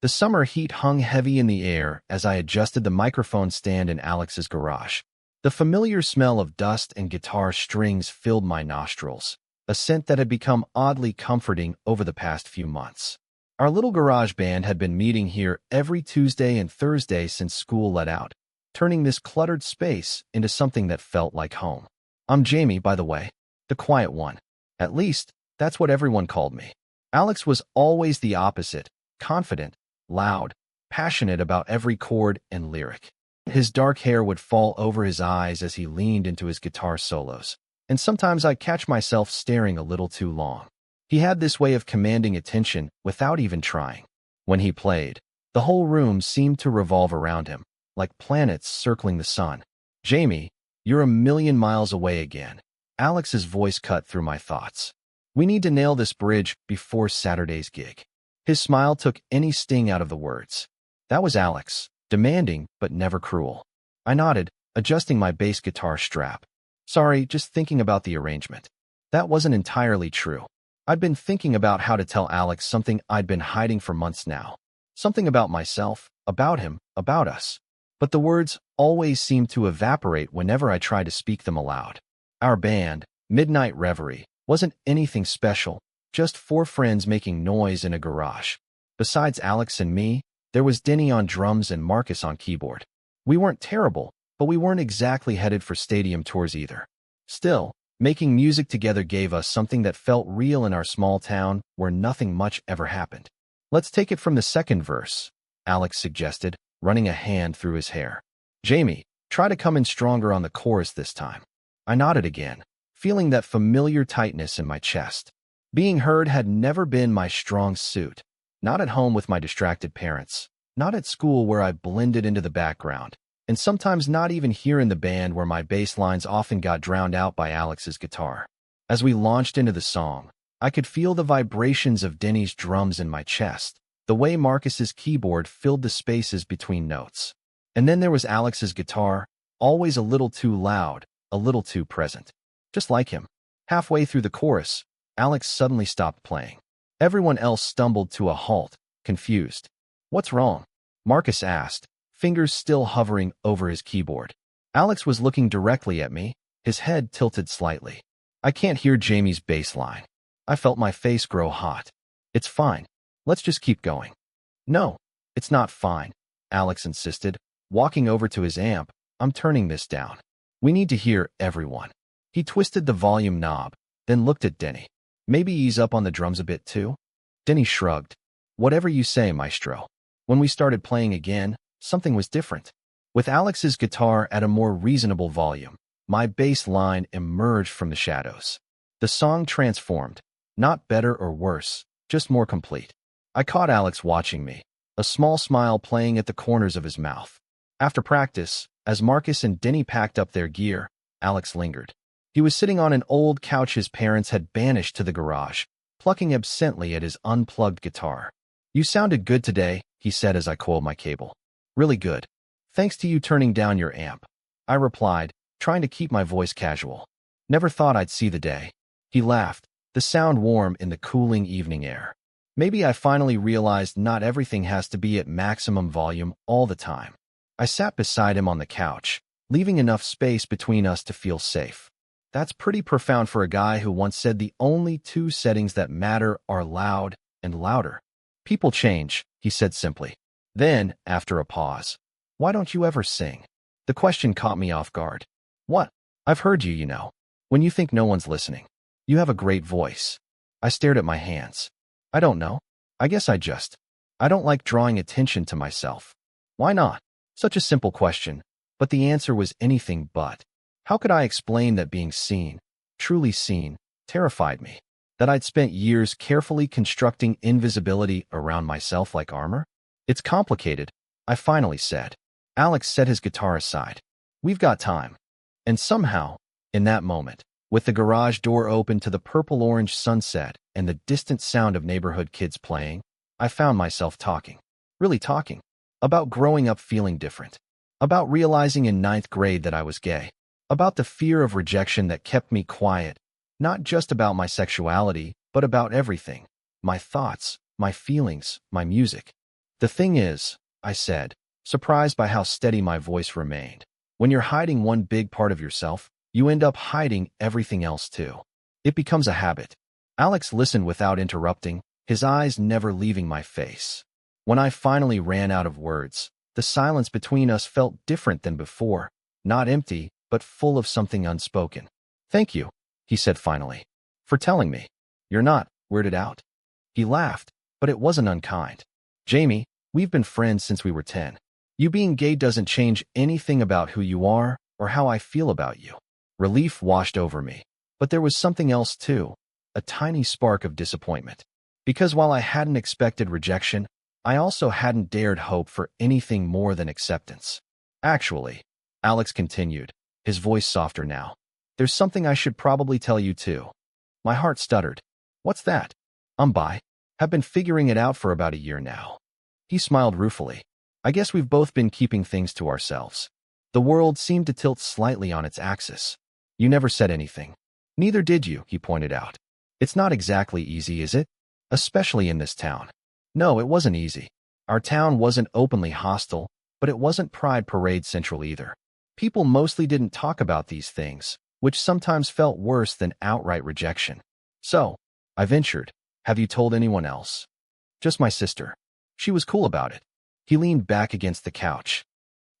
The summer heat hung heavy in the air as I adjusted the microphone stand in Alex's garage. The familiar smell of dust and guitar strings filled my nostrils, a scent that had become oddly comforting over the past few months. Our little garage band had been meeting here every Tuesday and Thursday since school let out, turning this cluttered space into something that felt like home. I'm Jamie, by the way, the quiet one. At least, that's what everyone called me. Alex was always the opposite, confident, loud, passionate about every chord and lyric. His dark hair would fall over his eyes as he leaned into his guitar solos, and sometimes I'd catch myself staring a little too long. He had this way of commanding attention without even trying. When he played, the whole room seemed to revolve around him, like planets circling the sun. Jamie, you're a million miles away again. Alex's voice cut through my thoughts. We need to nail this bridge before Saturday's gig. His smile took any sting out of the words. That was Alex, demanding but never cruel. I nodded, adjusting my bass guitar strap. Sorry, just thinking about the arrangement. That wasn't entirely true. I'd been thinking about how to tell Alex something I'd been hiding for months now. Something about myself, about him, about us. But the words always seemed to evaporate whenever I tried to speak them aloud. Our band, Midnight Reverie, wasn't anything special, just four friends making noise in a garage. Besides Alex and me, there was Denny on drums and Marcus on keyboard. We weren't terrible, but we weren't exactly headed for stadium tours either. Still, making music together gave us something that felt real in our small town where nothing much ever happened. Let's take it from the second verse, Alex suggested, running a hand through his hair. Jamie, try to come in stronger on the chorus this time. I nodded again, feeling that familiar tightness in my chest. Being heard had never been my strong suit. Not at home with my distracted parents, not at school where I blended into the background, and sometimes not even here in the band where my bass lines often got drowned out by Alex's guitar. As we launched into the song, I could feel the vibrations of Denny's drums in my chest, the way Marcus's keyboard filled the spaces between notes. And then there was Alex's guitar, always a little too loud, a little too present. Just like him. Halfway through the chorus, Alex suddenly stopped playing. Everyone else stumbled to a halt, confused. What's wrong? Marcus asked, fingers still hovering over his keyboard. Alex was looking directly at me, his head tilted slightly. I can't hear Jamie's bass line. I felt my face grow hot. It's fine. Let's just keep going. No, it's not fine, Alex insisted, walking over to his amp. I'm turning this down. We need to hear everyone. He twisted the volume knob, then looked at Denny. Maybe ease up on the drums a bit too? Denny shrugged. Whatever you say, maestro. When we started playing again, something was different. With Alex's guitar at a more reasonable volume, my bass line emerged from the shadows. The song transformed, not better or worse, just more complete. I caught Alex watching me, a small smile playing at the corners of his mouth. After practice, as Marcus and Denny packed up their gear, Alex lingered. He was sitting on an old couch his parents had banished to the garage, plucking absently at his unplugged guitar. You sounded good today, he said as I coiled my cable. Really good. Thanks to you turning down your amp. I replied, trying to keep my voice casual. Never thought I'd see the day. He laughed, the sound warm in the cooling evening air. Maybe I finally realized not everything has to be at maximum volume all the time. I sat beside him on the couch, leaving enough space between us to feel safe. That's pretty profound for a guy who once said the only two settings that matter are loud and louder. People change, he said simply. Then, after a pause, why don't you ever sing? The question caught me off guard. What? I've heard you, you know. When you think no one's listening. You have a great voice. I stared at my hands. I don't know. I guess I don't like drawing attention to myself. Why not? Such a simple question, but the answer was anything but. How could I explain that being seen, truly seen, terrified me? That I'd spent years carefully constructing invisibility around myself like armor? It's complicated, I finally said. Alex set his guitar aside. We've got time. And somehow, in that moment, with the garage door open to the purple-orange sunset and the distant sound of neighborhood kids playing, I found myself talking. Really talking. About growing up feeling different. About realizing in ninth grade that I was gay. About the fear of rejection that kept me quiet. Not just about my sexuality, but about everything. My thoughts, my feelings, my music. The thing is, I said, surprised by how steady my voice remained, when you're hiding one big part of yourself, you end up hiding everything else too. It becomes a habit. Alex listened without interrupting, his eyes never leaving my face. When I finally ran out of words, the silence between us felt different than before, not empty, but full of something unspoken. Thank you, he said finally, for telling me. You're not weirded out. He laughed, but it wasn't unkind. Jamie, we've been friends since we were 10. You being gay doesn't change anything about who you are or how I feel about you. Relief washed over me. But there was something else too, a tiny spark of disappointment. Because while I hadn't expected rejection, I also hadn't dared hope for anything more than acceptance. Actually, Alex continued, his voice softer now, there's something I should probably tell you too. My heart stuttered. What's that? I'm bi. Have been figuring it out for about a year now. He smiled ruefully. I guess we've both been keeping things to ourselves. The world seemed to tilt slightly on its axis. You never said anything. Neither did you, he pointed out. It's not exactly easy, is it? Especially in this town. No, it wasn't easy. Our town wasn't openly hostile, but it wasn't Pride Parade Central either. People mostly didn't talk about these things, which sometimes felt worse than outright rejection. So, I ventured, have you told anyone else? Just my sister. She was cool about it. He leaned back against the couch.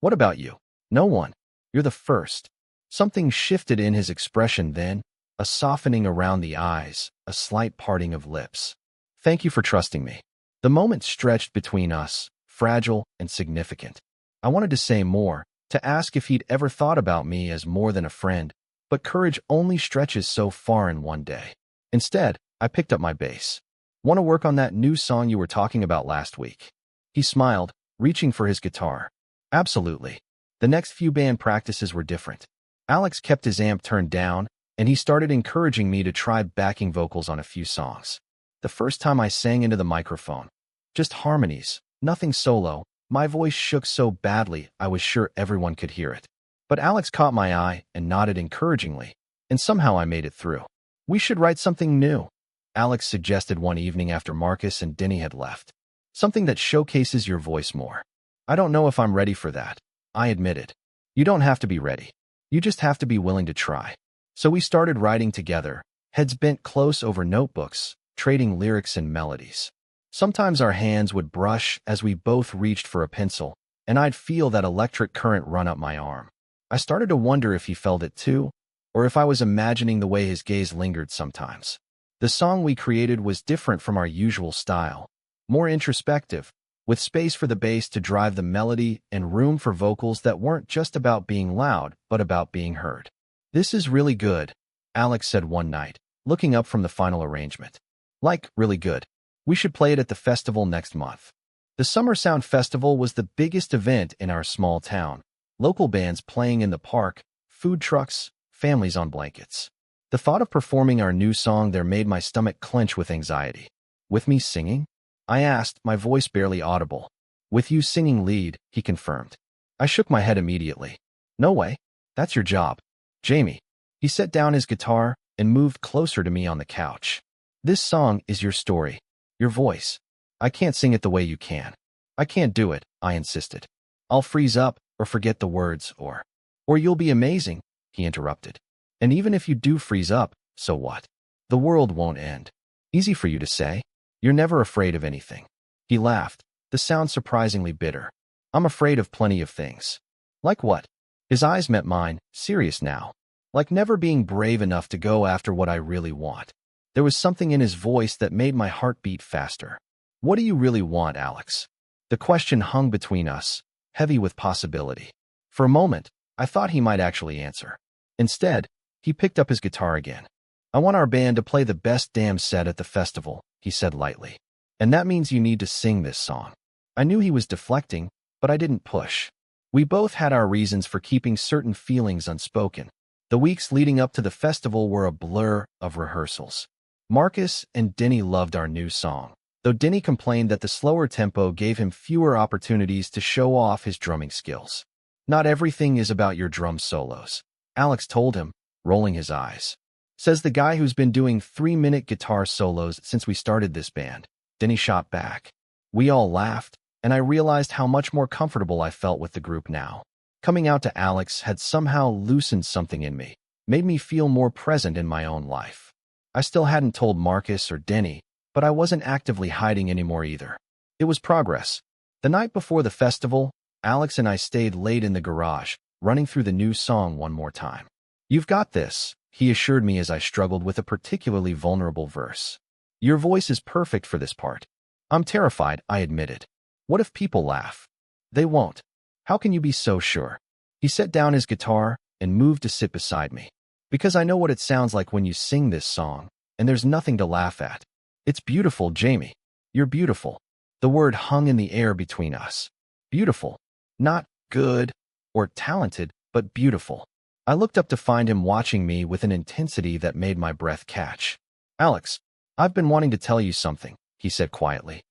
What about you? No one. You're the first. Something shifted in his expression then, a softening around the eyes, a slight parting of lips. Thank you for trusting me. The moment stretched between us, fragile and significant. I wanted to say more, to ask if he'd ever thought about me as more than a friend, but courage only stretches so far in one day. Instead, I picked up my bass. Want to work on that new song you were talking about last week? He smiled, reaching for his guitar. Absolutely. The next few band practices were different. Alex kept his amp turned down, and he started encouraging me to try backing vocals on a few songs. The first time I sang into the microphone, just harmonies, nothing solo, my voice shook so badly I was sure everyone could hear it. But Alex caught my eye and nodded encouragingly, and somehow I made it through. We should write something new, Alex suggested one evening after Marcus and Denny had left. Something that showcases your voice more. I don't know if I'm ready for that, I admitted. You don't have to be ready. You just have to be willing to try. So we started writing together, heads bent close over notebooks, trading lyrics and melodies. Sometimes our hands would brush as we both reached for a pencil, and I'd feel that electric current run up my arm. I started to wonder if he felt it too, or if I was imagining the way his gaze lingered sometimes. The song we created was different from our usual style, more introspective, with space for the bass to drive the melody and room for vocals that weren't just about being loud, but about being heard. This is really good, Alex said one night, looking up from the final arrangement. Like, really good. We should play it at the festival next month. The Summer Sound Festival was the biggest event in our small town. Local bands playing in the park, food trucks, families on blankets. The thought of performing our new song there made my stomach clench with anxiety. With me singing? I asked, my voice barely audible. With you singing lead, he confirmed. I shook my head immediately. No way. That's your job. Jamie. He set down his guitar and moved closer to me on the couch. This song is your story. Your voice. I can't sing it the way you can. I can't do it, I insisted. I'll freeze up or forget the words or you'll be amazing, he interrupted. And even if you do freeze up, so what? The world won't end. Easy for you to say. You're never afraid of anything. He laughed, the sound surprisingly bitter. I'm afraid of plenty of things. Like what? His eyes met mine, serious now. Like never being brave enough to go after what I really want. There was something in his voice that made my heart beat faster. What do you really want, Alex? The question hung between us, heavy with possibility. For a moment, I thought he might actually answer. Instead, he picked up his guitar again. I want our band to play the best damn set at the festival, he said lightly. And that means you need to sing this song. I knew he was deflecting, but I didn't push. We both had our reasons for keeping certain feelings unspoken. The weeks leading up to the festival were a blur of rehearsals. Marcus and Denny loved our new song, though Denny complained that the slower tempo gave him fewer opportunities to show off his drumming skills. Not everything is about your drum solos, Alex told him, rolling his eyes. Says the guy who's been doing 3-minute guitar solos since we started this band. Denny shot back. We all laughed, and I realized how much more comfortable I felt with the group now. Coming out to Alex had somehow loosened something in me, made me feel more present in my own life. I still hadn't told Marcus or Denny, but I wasn't actively hiding anymore either. It was progress. The night before the festival, Alex and I stayed late in the garage, running through the new song one more time. "You've got this," he assured me as I struggled with a particularly vulnerable verse. "Your voice is perfect for this part." "I'm terrified," I admitted. "What if people laugh?" "They won't." "How can you be so sure?" He set down his guitar and moved to sit beside me. "Because I know what it sounds like when you sing this song, and there's nothing to laugh at. It's beautiful, Jamie. You're beautiful." The word hung in the air between us. Beautiful. Not good or talented, but beautiful. I looked up to find him watching me with an intensity that made my breath catch. "Alex, I've been wanting to tell you something," he said quietly.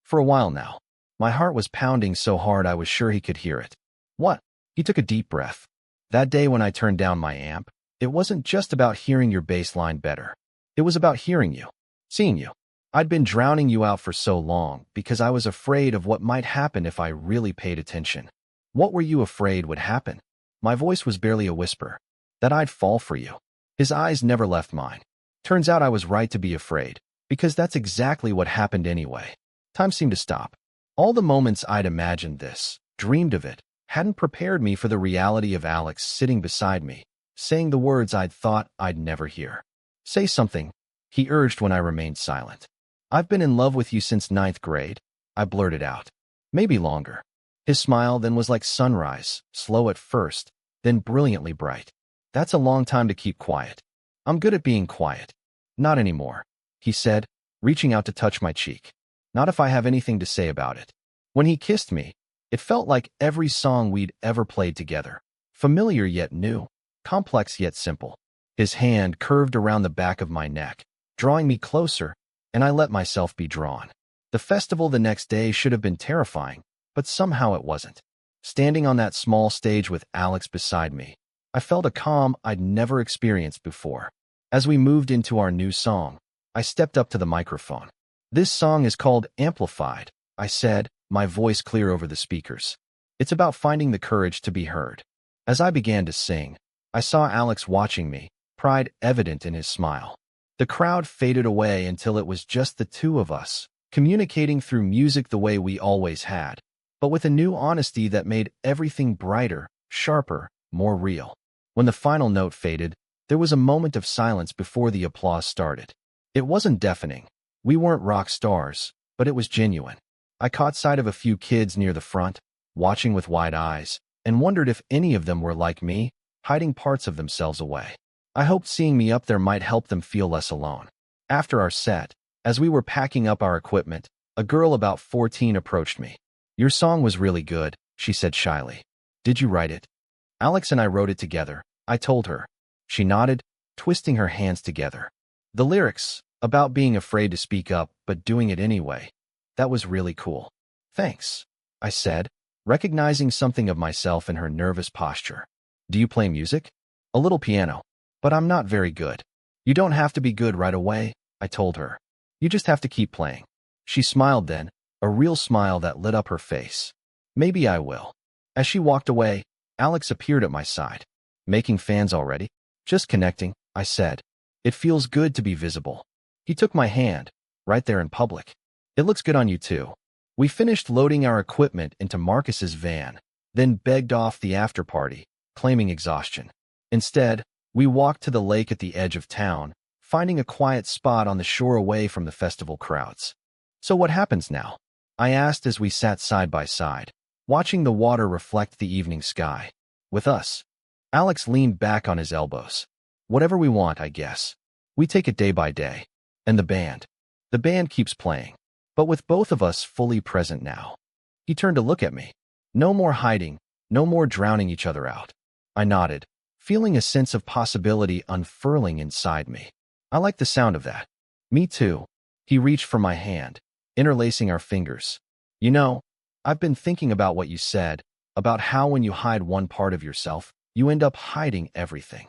"For a while now." My heart was pounding so hard I was sure he could hear it. "What?" He took a deep breath. "That day when I turned down my amp, it wasn't just about hearing your bass line better. It was about hearing you, seeing you. I'd been drowning you out for so long because I was afraid of what might happen if I really paid attention." "What were you afraid would happen?" My voice was barely a whisper. "That I'd fall for you." His eyes never left mine. Turns out I was right to be afraid, because that's exactly what happened anyway. Time seemed to stop. All the moments I'd imagined this, dreamed of it, hadn't prepared me for the reality of Alex sitting beside me, saying the words I'd thought I'd never hear. "Say something," he urged when I remained silent. "I've been in love with you since 9th grade, I blurted out. "Maybe longer." His smile then was like sunrise, slow at first, then brilliantly bright. "That's a long time to keep quiet." "I'm good at being quiet." "Not anymore," he said, reaching out to touch my cheek. "Not if I have anything to say about it." When he kissed me, it felt like every song we'd ever played together. Familiar yet new, complex yet simple. His hand curved around the back of my neck, drawing me closer, and I let myself be drawn. The festival the next day should have been terrifying, but somehow it wasn't. Standing on that small stage with Alex beside me, I felt a calm I'd never experienced before. As we moved into our new song, I stepped up to the microphone. "This song is called Amplified," I said, my voice clear over the speakers. "It's about finding the courage to be heard." As I began to sing, I saw Alex watching me, pride evident in his smile. The crowd faded away until it was just the two of us, communicating through music the way we always had, but with a new honesty that made everything brighter, sharper, more real. When the final note faded, there was a moment of silence before the applause started. It wasn't deafening. We weren't rock stars, but it was genuine. I caught sight of a few kids near the front, watching with wide eyes, and wondered if any of them were like me, hiding parts of themselves away. I hoped seeing me up there might help them feel less alone. After our set, as we were packing up our equipment, a girl about 14 approached me. "Your song was really good," she said shyly. "Did you write it?" "Alex and I wrote it together," I told her. She nodded, twisting her hands together. "The lyrics, about being afraid to speak up but doing it anyway, that was really cool." "Thanks," I said, recognizing something of myself in her nervous posture. "Do you play music?" "A little piano, but I'm not very good." "You don't have to be good right away," I told her. "You just have to keep playing." She smiled then, a real smile that lit up her face. "Maybe I will." As she walked away, Alex appeared at my side. "Making fans already?" "Just connecting," I said. "It feels good to be visible." He took my hand, right there in public. "It looks good on you too." We finished loading our equipment into Marcus's van, then begged off the after-party, claiming exhaustion. Instead, we walked to the lake at the edge of town, finding a quiet spot on the shore away from the festival crowds. "So what happens now?" I asked as we sat side by side, watching the water reflect the evening sky. "With us." Alex leaned back on his elbows. "Whatever we want, I guess. We take it day by day." "And the band?" "The band keeps playing, but with both of us fully present now." He turned to look at me. "No more hiding, no more drowning each other out." I nodded, feeling a sense of possibility unfurling inside me. "I like the sound of that." "Me too." He reached for my hand, interlacing our fingers. "You know, I've been thinking about what you said, about how when you hide one part of yourself, you end up hiding everything."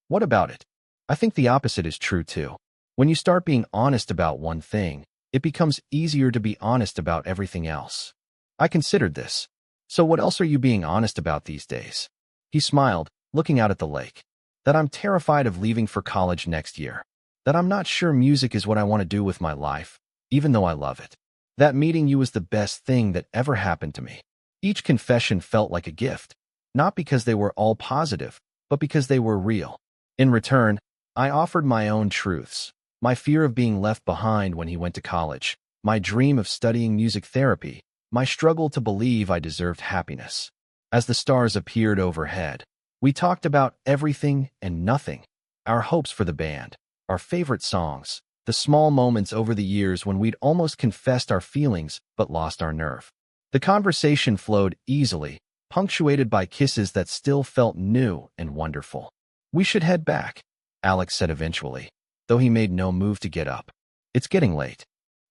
"What about it?" "I think the opposite is true too. When you start being honest about one thing, it becomes easier to be honest about everything else." I considered this. So what else are you being honest about these days? He smiled, looking out at the lake. That I'm terrified of leaving for college next year. That I'm not sure music is what I want to do with my life, even though I love it. That meeting you was the best thing that ever happened to me. Each confession felt like a gift, not because they were all positive, but because they were real. In return, I offered my own truths, my fear of being left behind when he went to college, my dream of studying music therapy, my struggle to believe I deserved happiness. As the stars appeared overhead, we talked about everything and nothing, our hopes for the band, our favorite songs, the small moments over the years when we'd almost confessed our feelings but lost our nerve. The conversation flowed easily, punctuated by kisses that still felt new and wonderful. We should head back, Alex said eventually, though he made no move to get up. It's getting late.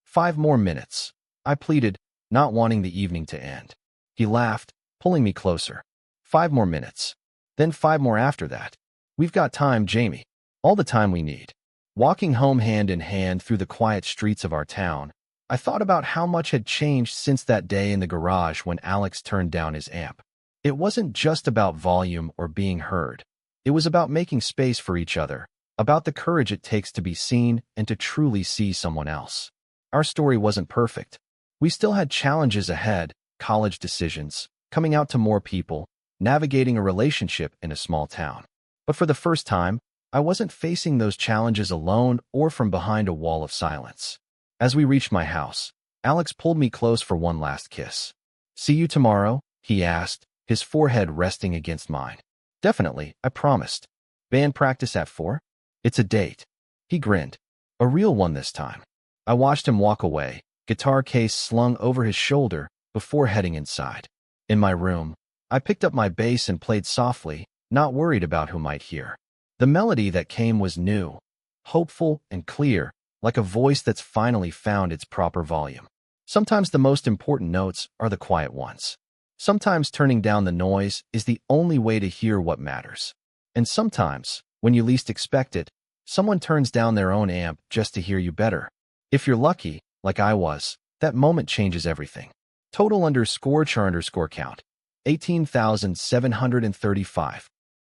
5 more minutes, I pleaded, not wanting the evening to end. He laughed, pulling me closer. 5 more minutes. Then 5 more after that. We've got time, Jamie. All the time we need. Walking home hand in hand through the quiet streets of our town, I thought about how much had changed since that day in the garage when Alex turned down his amp. It wasn't just about volume or being heard. It was about making space for each other, about the courage it takes to be seen and to truly see someone else. Our story wasn't perfect. We still had challenges ahead, college decisions, coming out to more people, navigating a relationship in a small town. But for the first time, I wasn't facing those challenges alone or from behind a wall of silence. As we reached my house, Alex pulled me close for one last kiss. See you tomorrow? He asked, his forehead resting against mine. Definitely, I promised. Band practice at 4? It's a date. He grinned. A real one this time. I watched him walk away, guitar case slung over his shoulder, before heading inside. In my room, I picked up my bass and played softly, not worried about who might hear. The melody that came was new, hopeful and clear, like a voice that's finally found its proper volume. Sometimes the most important notes are the quiet ones. Sometimes turning down the noise is the only way to hear what matters. And sometimes, when you least expect it, someone turns down their own amp just to hear you better. If you're lucky, like I was, that moment changes everything. Total _char_count, 18,735.